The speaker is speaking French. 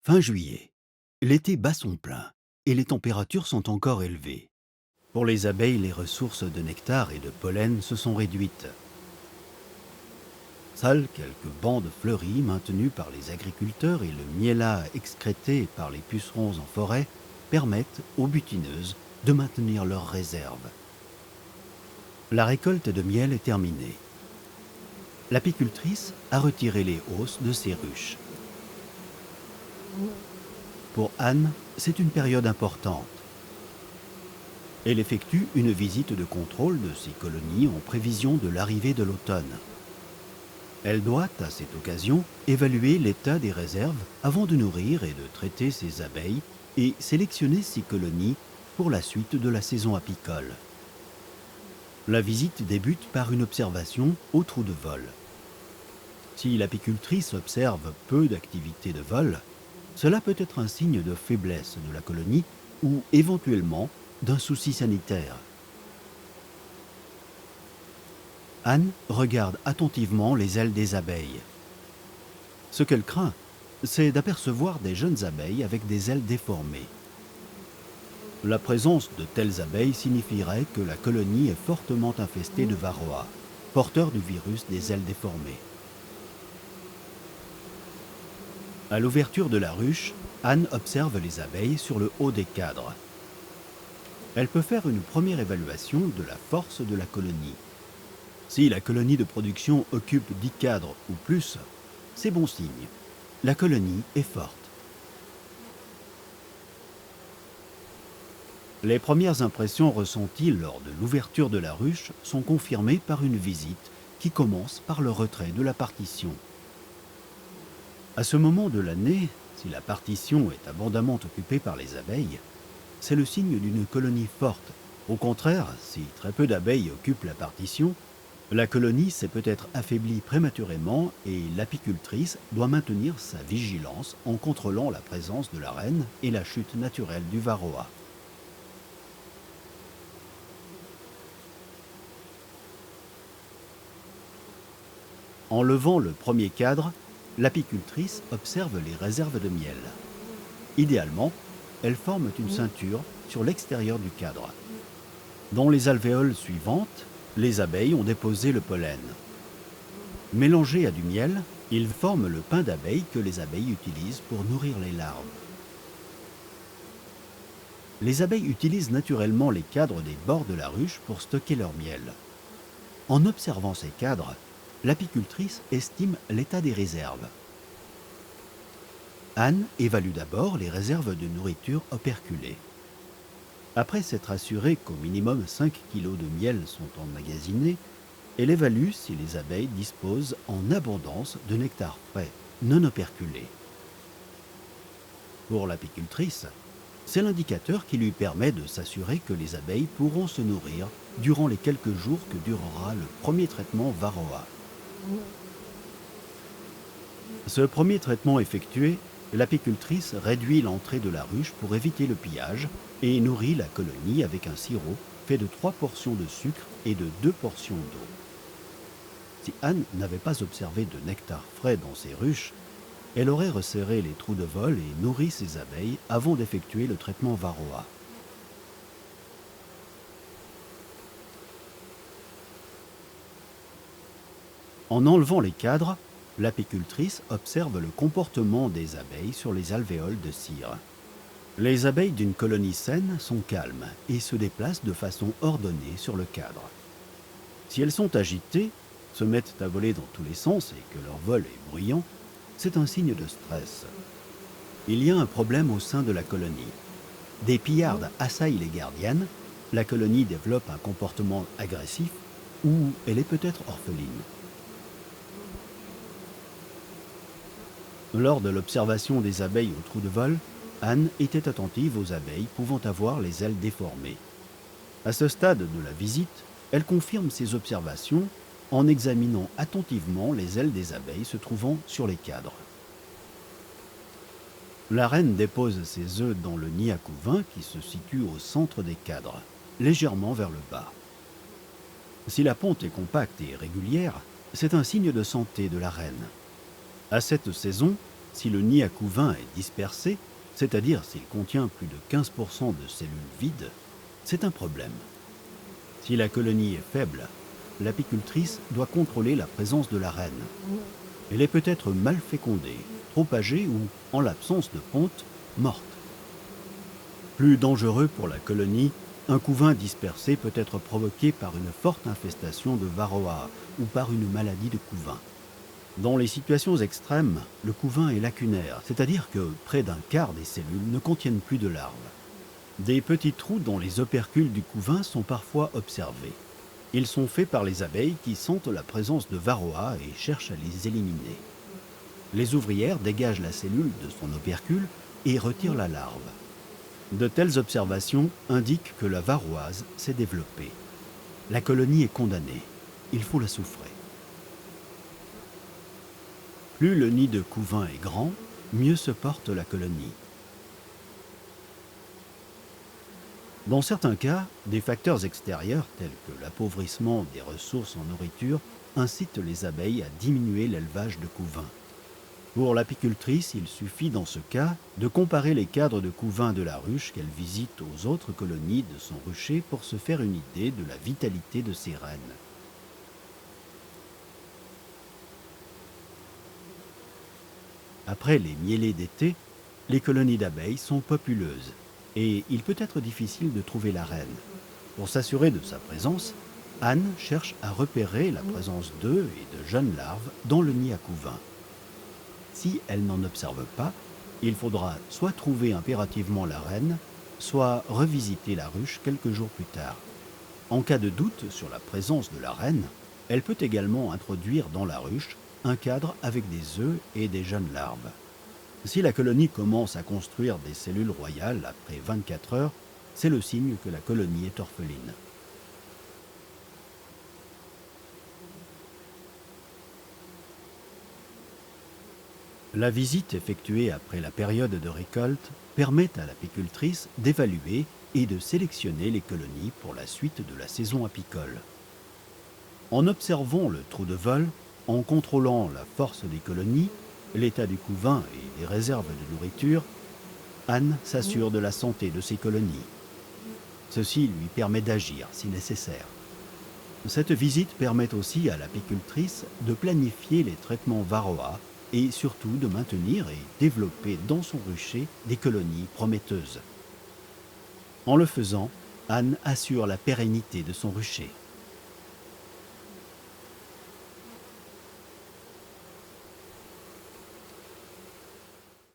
Fin juillet. L'été bat son plein et les températures sont encore élevées. Pour les abeilles, les ressources de nectar et de pollen se sont réduites. Seules quelques bandes fleuries maintenues par les agriculteurs et le miella excrété par les pucerons en forêt permettent aux butineuses de maintenir leurs réserves. La récolte de miel est terminée. L'apicultrice a retiré les hausses de ses ruches. Pour Anne, c'est une période importante. Elle effectue une visite de contrôle de ses colonies en prévision de l'arrivée de l'automne. Elle doit, à cette occasion, évaluer l'état des réserves avant de nourrir et de traiter ses abeilles et sélectionner ses colonies pour la suite de la saison apicole. La visite débute par une observation au trou de vol. Si l'apicultrice observe peu d'activité de vol, cela peut être un signe de faiblesse de la colonie ou éventuellement d'un souci sanitaire. Anne regarde attentivement les ailes des abeilles. Ce qu'elle craint, c'est d'apercevoir des jeunes abeilles avec des ailes déformées. La présence de telles abeilles signifierait que la colonie est fortement infestée de varroa, porteur du virus des ailes déformées. À l'ouverture de la ruche, Anne observe les abeilles sur le haut des cadres. Elle peut faire une première évaluation de la force de la colonie. Si la colonie de production occupe 10 cadres ou plus, c'est bon signe. La colonie est forte. Les premières impressions ressenties lors de l'ouverture de la ruche sont confirmées par une visite qui commence par le retrait de la partition. À ce moment de l'année, si la partition est abondamment occupée par les abeilles, c'est le signe d'une colonie forte. Au contraire, si très peu d'abeilles occupent la partition, la colonie s'est peut-être affaiblie prématurément et l'apicultrice doit maintenir sa vigilance en contrôlant la présence de la reine et la chute naturelle du varroa. En levant le premier cadre, l'apicultrice observe les réserves de miel. Idéalement, elles forment une ceinture sur l'extérieur du cadre. Dans les alvéoles suivantes, les abeilles ont déposé le pollen. Mélangé à du miel, il forme le pain d'abeille que les abeilles utilisent pour nourrir les larves. Les abeilles utilisent naturellement les cadres des bords de la ruche pour stocker leur miel. En observant ces cadres, l'apicultrice estime l'état des réserves. Anne évalue d'abord les réserves de nourriture operculées. Après s'être assurée qu'au minimum 5 kg de miel sont emmagasinés, elle évalue si les abeilles disposent en abondance de nectar frais, non operculé. Pour l'apicultrice, c'est l'indicateur qui lui permet de s'assurer que les abeilles pourront se nourrir durant les quelques jours que durera le premier traitement varroa. Ce premier traitement effectué, l'apicultrice réduit l'entrée de la ruche pour éviter le pillage et nourrit la colonie avec un sirop fait de 3 portions de sucre et de 2 portions d'eau. Si Anne n'avait pas observé de nectar frais dans ses ruches, elle aurait resserré les trous de vol et nourri ses abeilles avant d'effectuer le traitement varroa. En enlevant les cadres, l'apicultrice observe le comportement des abeilles sur les alvéoles de cire. Les abeilles d'une colonie saine sont calmes et se déplacent de façon ordonnée sur le cadre. Si elles sont agitées, se mettent à voler dans tous les sens et que leur vol est bruyant, c'est un signe de stress. Il y a un problème au sein de la colonie. Des pillardes assaillent les gardiennes, la colonie développe un comportement agressif ou elle est peut-être orpheline. Lors de l'observation des abeilles au trou de vol, Anne était attentive aux abeilles pouvant avoir les ailes déformées. À ce stade de la visite, elle confirme ses observations en examinant attentivement les ailes des abeilles se trouvant sur les cadres. La reine dépose ses œufs dans le nid à couvain qui se situe au centre des cadres, légèrement vers le bas. Si la ponte est compacte et régulière, c'est un signe de santé de la reine. À cette saison, Si le nid à couvain est dispersé, c'est-à-dire s'il contient plus de 15% de cellules vides, c'est un problème. Si la colonie est faible, l'apicultrice doit contrôler la présence de la reine. Elle est peut-être mal fécondée, trop âgée ou, en l'absence de ponte, morte. Plus dangereux pour la colonie, un couvain dispersé peut être provoqué par une forte infestation de varroa ou par une maladie de couvain. Dans les situations extrêmes, le couvain est lacunaire, c'est-à-dire que près d'un quart des cellules ne contiennent plus de larves. Des petits trous dans les opercules du couvain sont parfois observés. Ils sont faits par les abeilles qui sentent la présence de varroa et cherchent à les éliminer. Les ouvrières dégagent la cellule de son opercule et retirent la larve. De telles observations indiquent que la varroise s'est développée. La colonie est condamnée. Il faut la souffrer. Plus le nid de couvain est grand, mieux se porte la colonie. Dans certains cas, des facteurs extérieurs tels que l'appauvrissement des ressources en nourriture incitent les abeilles à diminuer l'élevage de couvains. Pour l'apicultrice, il suffit dans ce cas de comparer les cadres de couvain de la ruche qu'elle visite aux autres colonies de son rucher pour se faire une idée de la vitalité de ses reines. Après les miellées d'été, les colonies d'abeilles sont populeuses et il peut être difficile de trouver la reine. Pour s'assurer de sa présence, Anne cherche à repérer la présence d'œufs et de jeunes larves dans le nid à couvain. Si elle n'en observe pas, il faudra soit trouver impérativement la reine, soit revisiter la ruche quelques jours plus tard. En cas de doute sur la présence de la reine, elle peut également introduire dans la ruche un cadre avec des œufs et des jeunes larves. Si la colonie commence à construire des cellules royales après 24 heures, c'est le signe que la colonie est orpheline. La visite effectuée après la période de récolte permet à l'apicultrice d'évaluer et de sélectionner les colonies pour la suite de la saison apicole. En observant le trou de vol, en contrôlant la force des colonies, l'état du couvain et des réserves de nourriture, Anne s'assure de la santé de ses colonies. Ceci lui permet d'agir si nécessaire. Cette visite permet aussi à l'apicultrice de planifier les traitements varroa et surtout de maintenir et développer dans son rucher des colonies prometteuses. En le faisant, Anne assure la pérennité de son rucher.